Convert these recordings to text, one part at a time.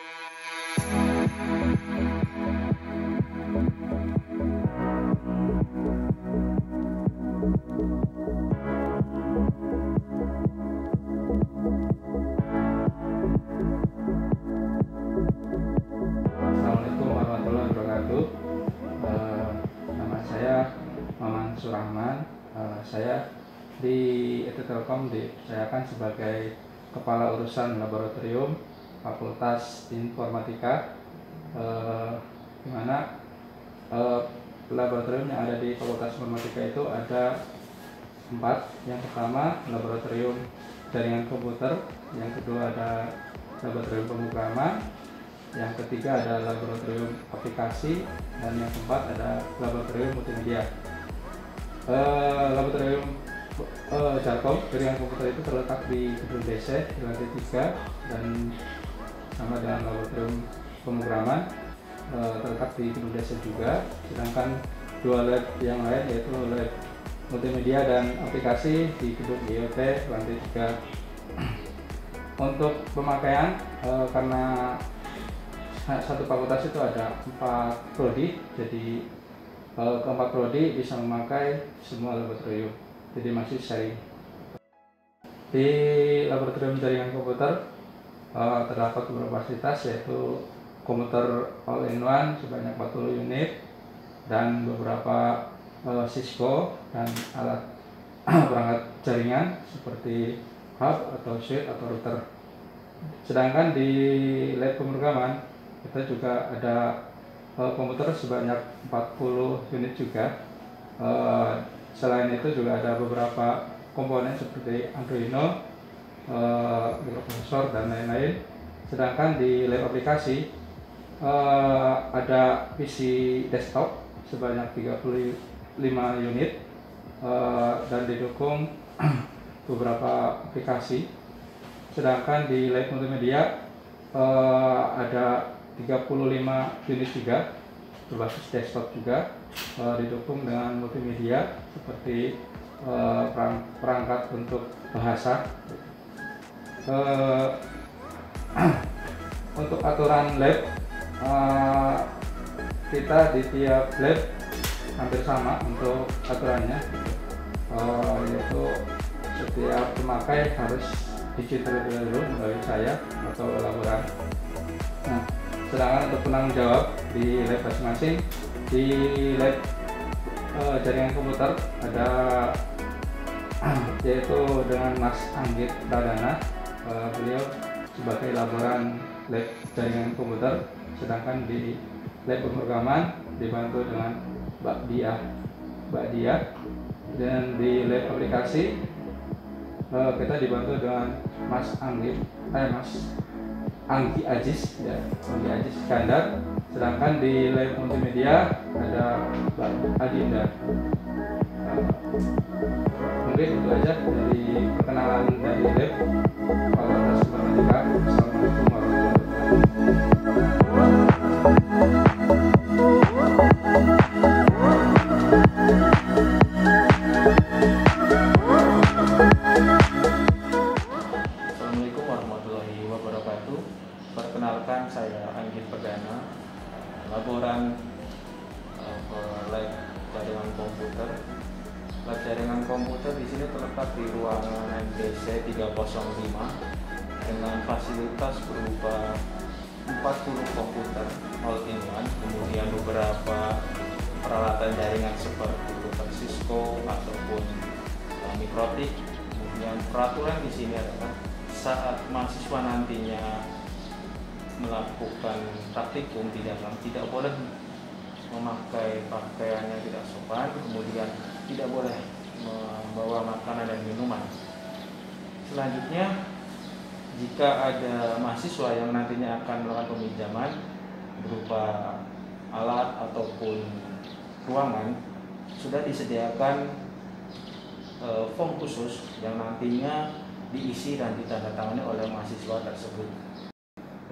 Assalamualaikum warahmatullahi wabarakatuh. Nama saya Maman Surahman. Saya di ETH Telkom dipercayakan sebagai Kepala Urusan Laboratorium Fakultas Informatika, di mana laboratorium yang ada di Fakultas Informatika itu ada 4. Yang pertama laboratorium jaringan komputer, yang kedua ada laboratorium pemrograman, yang ketiga ada laboratorium aplikasi, dan yang keempat ada laboratorium multimedia. Laboratorium Jarkom jaringan komputer itu terletak di gedung DC di lantai 3, dan sama dengan laboratorium pemrograman terletak di gedung DC juga. Sedangkan 2 lab yang lain yaitu lab multimedia dan aplikasi di gedung IoT lantai 3. Untuk pemakaian, karena satu fakultas itu ada 4 prodi, jadi keempat prodi bisa memakai semua laboratorium, jadi masih sharing. Di laboratorium jaringan komputer terdapat beberapa fasilitas, yaitu komputer all-in-one sebanyak 40 unit dan beberapa Cisco dan alat perangkat jaringan seperti hub atau switch atau router. Sedangkan di lab pemrograman kita juga ada komputer sebanyak 40 unit juga. Selain itu juga ada beberapa komponen seperti Arduino, mikroprosesor dan lain-lain. Sedangkan di lab aplikasi ada PC desktop sebanyak 35 unit dan didukung beberapa aplikasi. Sedangkan di lab multimedia ada 35 unit juga berbasis desktop juga, didukung dengan multimedia seperti perangkat untuk bahasa. Untuk aturan lab, kita di tiap lab hampir sama untuk aturannya, yaitu setiap pemakai harus dicuci terlebih dahulu melalui saya atau laboran. Nah, sedangkan untuk penanggung jawab di lab masing-masing, di lab jaringan komputer ada yaitu dengan Mas Anggit Pradana, beliau sebagai laboran lab jaringan komputer. Sedangkan di lab pemrograman dibantu dengan Mbak Dia, dan di lab aplikasi kita dibantu dengan Mas Anggi Aziz, ya, Anggi Aziz Skandar. Sedangkan di lab multimedia ada Mbak Adinda. Mungkin itu aja dari perkenalan dari lab Fakultas Informatika. Assalamualaikum warahmatullahi wabarakatuh. Assalamualaikum warahmatullahi wabarakatuh. Perkenalkan, saya Anggit Pradana, laboran lab jaringan komputer. Lab jaringan komputer di sini terletak di ruangan DC 305 dengan fasilitas berupa 40 komputer all-in-one, kemudian beberapa peralatan jaringan seperti router Cisco ataupun mikrotik. Kemudian peraturan di sini adalah saat mahasiswa nantinya melakukan praktikum di dalam, tidak boleh memakai pakaian yang tidak sopan, kemudian tidak boleh membawa makanan dan minuman. Selanjutnya, jika ada mahasiswa yang nantinya akan melakukan peminjaman berupa alat ataupun ruangan, sudah disediakan form khusus yang nantinya diisi dan ditandatangani oleh mahasiswa tersebut.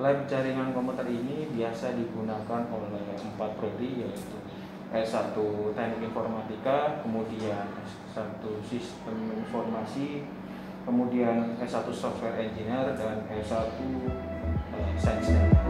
Lab jaringan komputer ini biasa digunakan oleh 4 prodi, yaitu S1 Teknik Informatika, kemudian S1 Sistem Informasi, kemudian S1 Software Engineer, dan S1 sains data.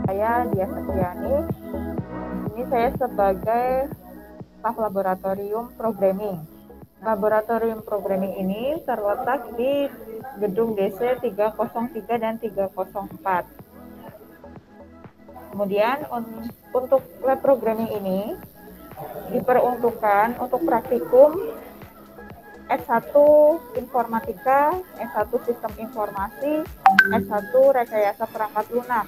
Saya Dia Setiani. Ini saya sebagai staf laboratorium programming. Laboratorium programming ini terletak di gedung DC 303 dan 304. Kemudian untuk lab programming ini diperuntukkan untuk praktikum S1 Informatika, S1 Sistem Informasi, S1 Rekayasa Perangkat Lunak.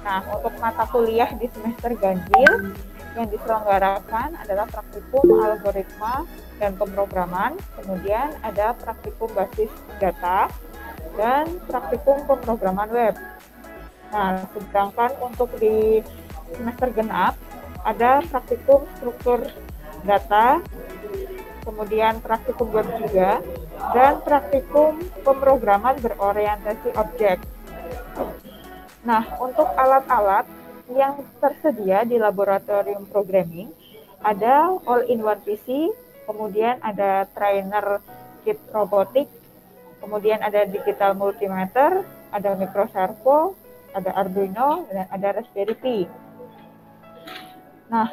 Nah, untuk mata kuliah di semester ganjil yang diselenggarakan adalah praktikum algoritma dan pemrograman, kemudian ada praktikum basis data, dan praktikum pemrograman web. Nah, sedangkan untuk di semester genap ada praktikum struktur data, kemudian praktikum web juga, dan praktikum pemrograman berorientasi objek. Nah, untuk alat-alat yang tersedia di laboratorium programming ada all-in-one PC, kemudian ada trainer kit robotik, kemudian ada digital multimeter, ada microservo, ada Arduino, dan ada Raspberry Pi. Nah,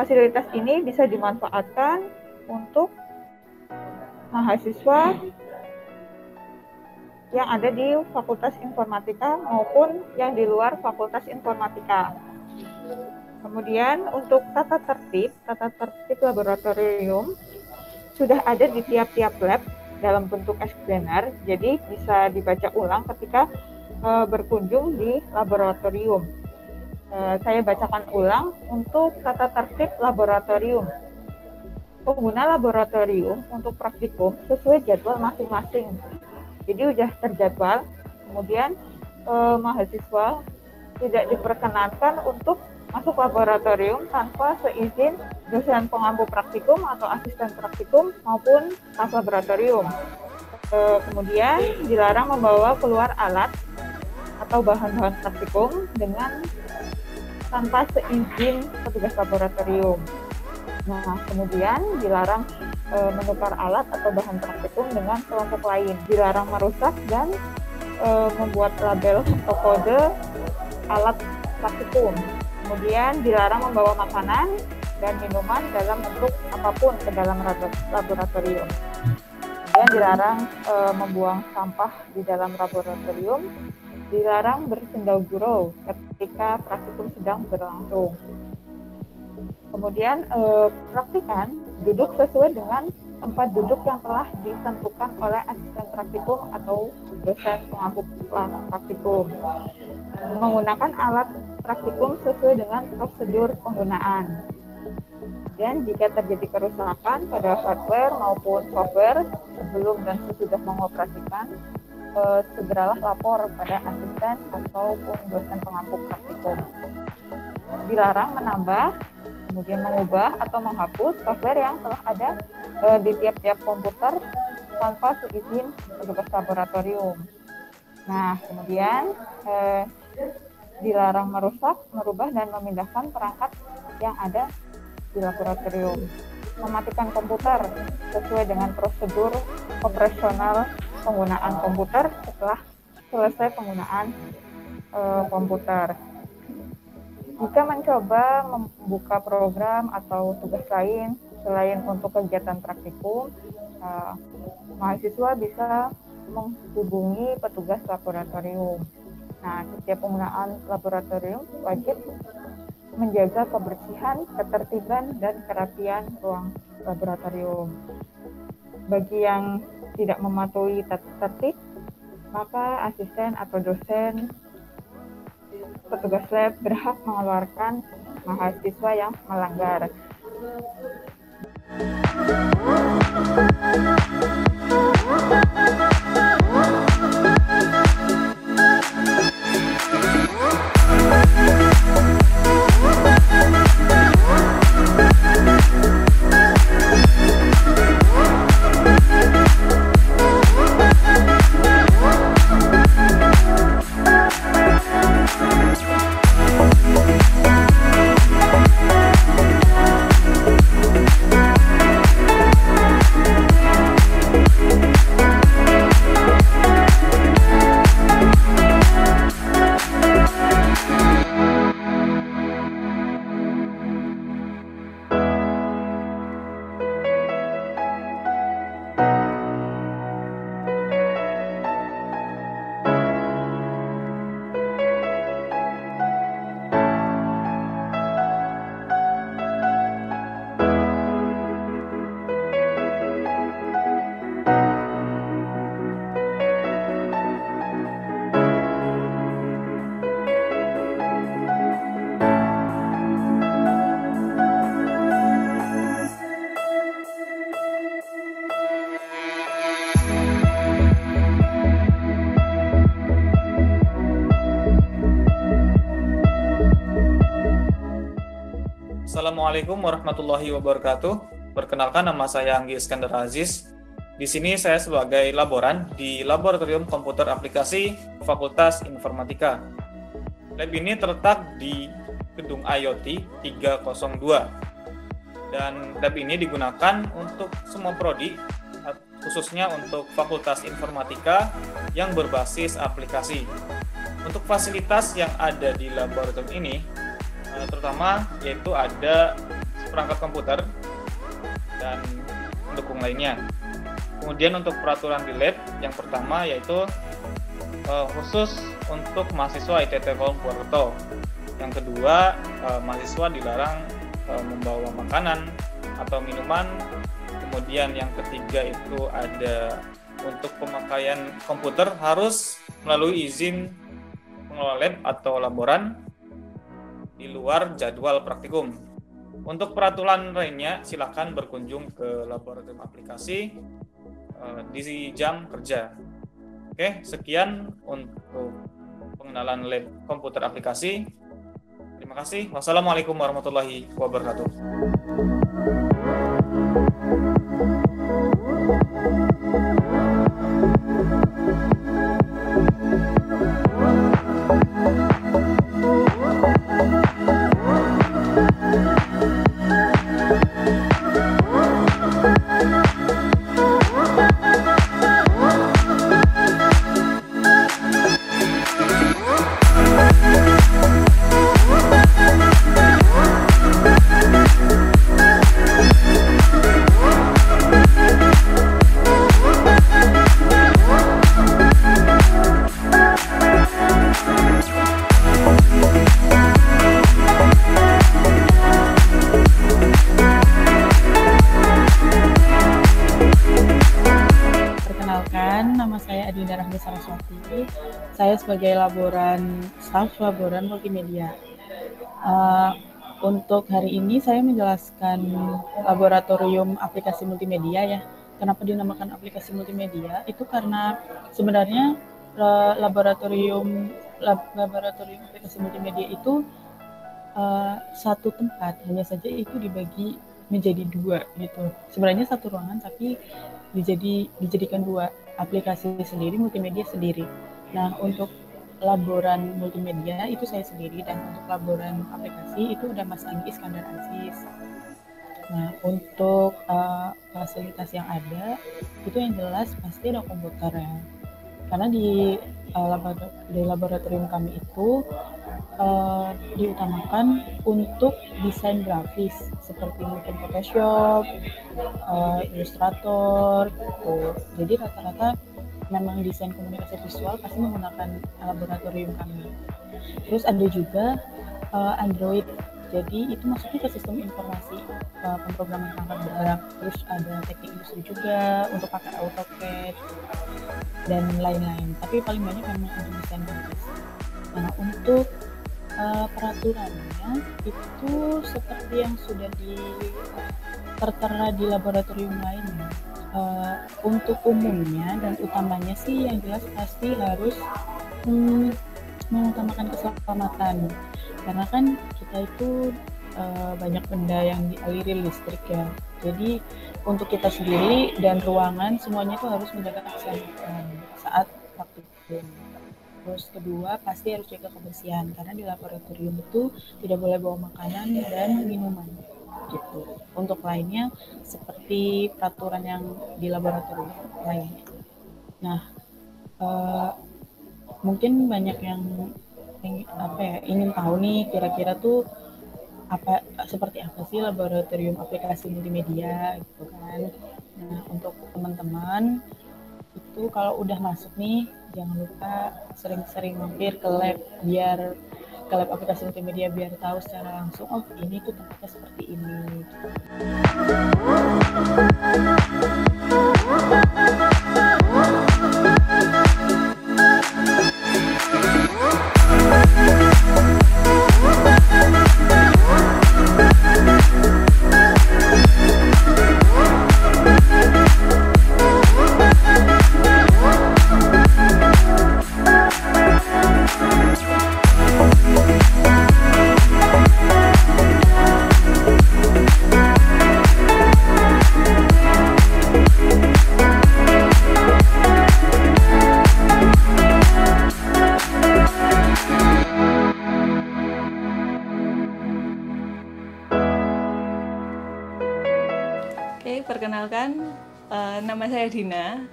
fasilitas ini bisa dimanfaatkan untuk mahasiswa yang ada di Fakultas Informatika maupun yang di luar Fakultas Informatika. Kemudian untuk tata tertib laboratorium sudah ada di tiap-tiap lab dalam bentuk explainer, jadi bisa dibaca ulang ketika berkunjung di laboratorium. Saya bacakan ulang untuk tata tertib laboratorium. Pengguna laboratorium untuk praktikum sesuai jadwal masing-masing. Jadi sudah terjadwal, kemudian mahasiswa tidak diperkenankan untuk masuk laboratorium tanpa seizin dosen pengampu praktikum atau asisten praktikum maupun staf laboratorium. Kemudian dilarang membawa keluar alat atau bahan-bahan praktikum dengan tanpa seizin petugas laboratorium. Nah, kemudian dilarang menukar alat atau bahan praktikum dengan kelompok lain, dilarang merusak dan membuat label atau kode alat praktikum. Kemudian dilarang membawa makanan dan minuman dalam bentuk apapun ke dalam laboratorium. Kemudian dilarang membuang sampah di dalam laboratorium, dilarang bersendau gurau ketika praktikum sedang berlangsung. Kemudian praktikan duduk sesuai dengan tempat duduk yang telah ditentukan oleh asisten praktikum atau dosen pengampu praktikum. Menggunakan alat praktikum sesuai dengan prosedur penggunaan. Dan jika terjadi kerusakan pada hardware maupun software sebelum dan sesudah mengoperasikan, segeralah lapor pada asisten ataupun dosen pengampu praktikum. Dilarang menambah, kemudian mengubah atau menghapus software yang telah ada di tiap-tiap komputer tanpa seizin petugas laboratorium. Nah, kemudian dilarang merusak, merubah, dan memindahkan perangkat yang ada di laboratorium. Mematikan komputer sesuai dengan prosedur operasional penggunaan komputer setelah selesai penggunaan komputer. Jika mencoba membuka program atau tugas lain selain untuk kegiatan praktikum, mahasiswa bisa menghubungi petugas laboratorium. Nah, setiap penggunaan laboratorium wajib menjaga kebersihan, ketertiban, dan kerapian ruang laboratorium. Bagi yang tidak mematuhi tata tertib, maka asisten atau dosen petugas lab berhak mengeluarkan mahasiswa yang melanggar. Assalamualaikum warahmatullahi wabarakatuh. Perkenalkan, nama saya Anggi Iskandar Aziz. Di sini saya sebagai laboran di Laboratorium Komputer Aplikasi Fakultas Informatika. Lab ini terletak di Gedung IoT 302. Dan lab ini digunakan untuk semua prodi, khususnya untuk Fakultas Informatika yang berbasis aplikasi. Untuk fasilitas yang ada di laboratorium ini, terutama yaitu ada perangkat komputer dan pendukung lainnya. Kemudian untuk peraturan di lab, yang pertama yaitu khusus untuk mahasiswa ITT Kolom Purwokerto. Yang kedua, mahasiswa dilarang membawa makanan atau minuman. Kemudian yang ketiga itu ada untuk pemakaian komputer harus melalui izin pengelola lab atau laboran di luar jadwal praktikum. Untuk peraturan lainnya, silakan berkunjung ke laboratorium aplikasi di jam kerja. Oke, sekian untuk pengenalan lab komputer aplikasi. Terima kasih. Wassalamualaikum warahmatullahi wabarakatuh. Saya sebagai staf laboran multimedia. Untuk hari ini saya menjelaskan laboratorium aplikasi multimedia ya. Kenapa dinamakan aplikasi multimedia? Itu karena sebenarnya laboratorium aplikasi multimedia itu satu tempat, hanya saja itu dibagi menjadi dua gitu. Sebenarnya satu ruangan tapi dijadikan dua, aplikasi sendiri, multimedia sendiri. Nah, untuk laboran multimedia itu saya sendiri, dan untuk laboran aplikasi itu udah Mas Anggi Iskandar Aziz. Nah, untuk fasilitas yang ada, itu yang jelas pasti ada komputer ya. Karena di laboratorium kami itu diutamakan untuk desain grafis seperti mungkin Photoshop, Illustrator gitu. Jadi rata-rata memang desain komunikasi visual pasti menggunakan laboratorium kami. Terus ada juga Android. Jadi itu masuknya ke sistem informasi pemrograman perangkat bergerak. Terus ada teknik industri juga untuk pakai AutoCAD dan lain-lain. Tapi paling banyak memang untuk desain grafis. Nah, untuk peraturannya itu seperti yang sudah tertera di laboratorium lainnya. Untuk umumnya dan utamanya sih yang jelas pasti harus mengutamakan keselamatan, karena kan kita itu banyak benda yang dialiri listrik ya. Jadi untuk kita sendiri dan ruangan semuanya itu harus menjaga keselamatan saat praktikum. Terus kedua pasti harus jaga kebersihan, karena di laboratorium itu tidak boleh bawa makanan dan minuman gitu. Untuk lainnya seperti peraturan yang di laboratorium lainnya. Nah, mungkin banyak yang ingin tahu nih kira-kira tuh seperti apa sih laboratorium aplikasi multimedia gitu kan. Nah, untuk teman-teman itu kalau udah masuk nih jangan lupa sering-sering mampir ke lab aplikasi multimedia biar tahu secara langsung ini tuh tempatnya seperti ini. Perkenalkan, nama saya Dina.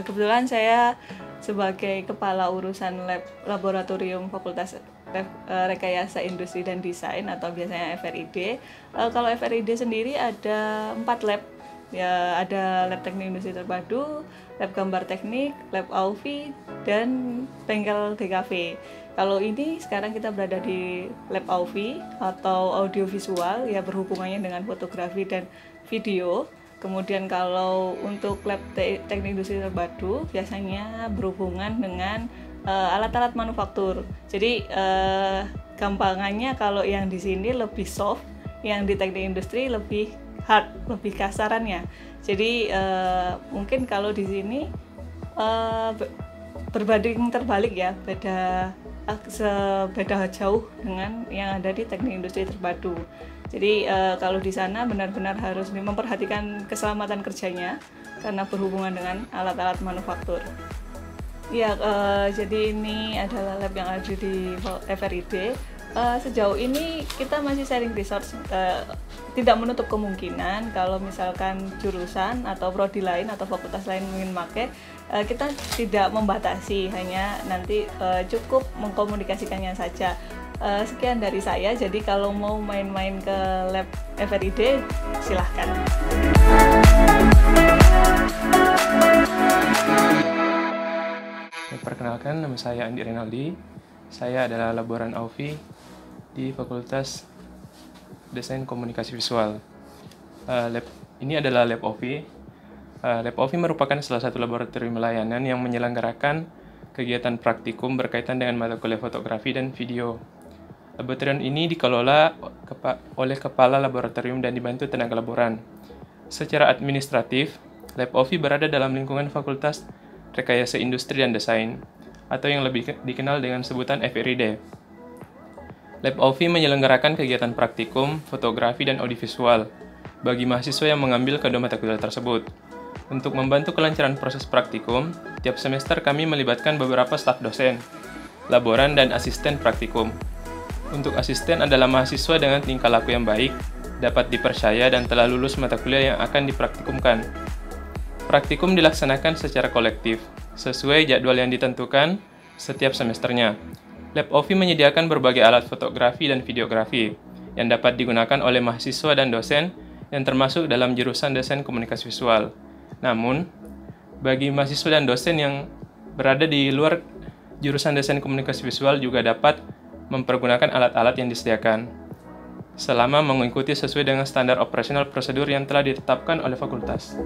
Kebetulan saya sebagai Kepala Urusan Laboratorium Fakultas Rekayasa Industri dan Desain atau biasanya FRID. Kalau FRID sendiri ada 4 lab. Ya, ada lab teknik industri terpadu, lab gambar teknik, lab AUVI, dan bengkel DKV. Kalau ini sekarang kita berada di lab AUVI atau audiovisual, ya berhubungannya dengan fotografi dan video. Kemudian kalau untuk lab teknik industri terpadu biasanya berhubungan dengan alat-alat manufaktur. Jadi gampangannya kalau yang di sini lebih soft, yang di teknik industri lebih hard, lebih kasarannya. Jadi mungkin kalau di sini berbanding terbalik ya, beda jauh dengan yang ada di teknik industri terpadu. Jadi kalau di sana benar-benar harus memperhatikan keselamatan kerjanya karena berhubungan dengan alat-alat manufaktur. Ya, jadi ini adalah lab yang ada di FRID. Sejauh ini kita masih sharing resource, tidak menutup kemungkinan kalau misalkan jurusan atau prodi lain atau fakultas lain ingin pakai, kita tidak membatasi, hanya nanti cukup mengkomunikasikannya saja. Sekian dari saya, jadi kalau mau main-main ke lab FRID silahkan. Perkenalkan, nama saya Andi Renaldi. Saya adalah laboran AUVI di Fakultas Desain Komunikasi Visual. Lab ini adalah lab AUVI. Lab AUVI merupakan salah satu laboratorium layanan yang menyelenggarakan kegiatan praktikum berkaitan dengan mata kuliah fotografi dan video. Laboratorium ini dikelola oleh kepala laboratorium dan dibantu tenaga laboran. Secara administratif, lab AUVI berada dalam lingkungan Fakultas Rekayasa Industri dan Desain, atau yang lebih dikenal dengan sebutan FRID. Lab AUVI menyelenggarakan kegiatan praktikum, fotografi, dan audiovisual bagi mahasiswa yang mengambil kedua mata kuliah tersebut. Untuk membantu kelancaran proses praktikum, tiap semester kami melibatkan beberapa staf dosen, laboran, dan asisten praktikum. Untuk asisten adalah mahasiswa dengan tingkah laku yang baik, dapat dipercaya dan telah lulus mata kuliah yang akan dipraktikumkan. Praktikum dilaksanakan secara kolektif, sesuai jadwal yang ditentukan setiap semesternya. Lab OV menyediakan berbagai alat fotografi dan videografi yang dapat digunakan oleh mahasiswa dan dosen yang termasuk dalam jurusan desain komunikasi visual. Namun, bagi mahasiswa dan dosen yang berada di luar jurusan desain komunikasi visual juga dapat mempergunakan alat-alat yang disediakan, selama mengikuti sesuai dengan standar operasional prosedur yang telah ditetapkan oleh fakultas.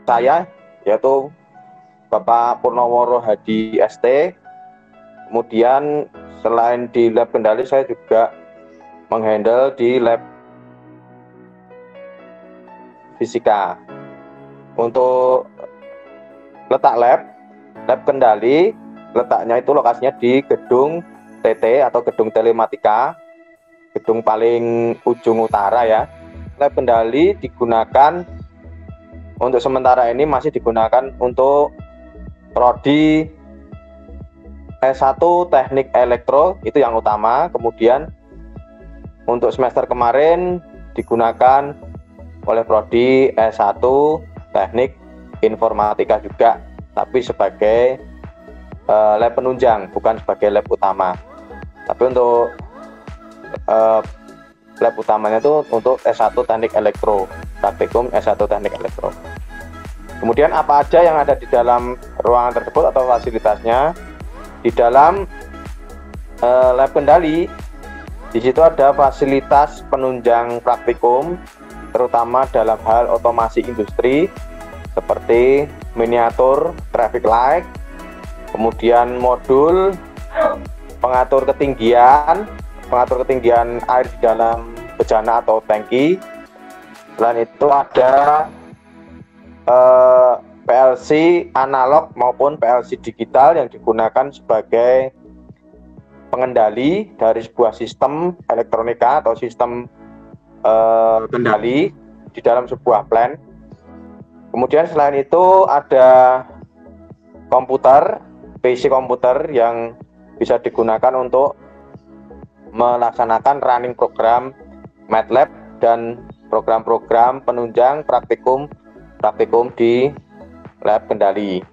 Saya yaitu Bapak Purnaworo Hadi ST. Kemudian selain di lab kendali, saya juga menghandle di lab fisika. Untuk letak lab kendali, letaknya itu lokasinya di gedung TT atau gedung telematika, gedung paling ujung utara ya. Lab kendali digunakan untuk sementara ini masih digunakan untuk prodi S1 Teknik Elektro, itu yang utama. Kemudian untuk semester kemarin digunakan oleh prodi S1 Teknik Informatika juga, tapi sebagai lab penunjang, bukan sebagai lab utama. Tapi untuk lab utamanya itu untuk S1 Teknik Elektro, praktikum S1 Teknik Elektro. Kemudian apa aja yang ada di dalam ruangan tersebut atau fasilitasnya? Di dalam lab kendali, di situ ada fasilitas penunjang praktikum, terutama dalam hal otomasi industri seperti miniatur traffic light, kemudian modul pengatur ketinggian air di dalam bejana atau tangki. Selain itu ada PLC analog maupun PLC digital yang digunakan sebagai pengendali dari sebuah sistem elektronika atau sistem kendali di dalam sebuah plant. Kemudian selain itu ada komputer, PC komputer yang bisa digunakan untuk melaksanakan running program MATLAB dan program-program penunjang praktikum di lab kendali.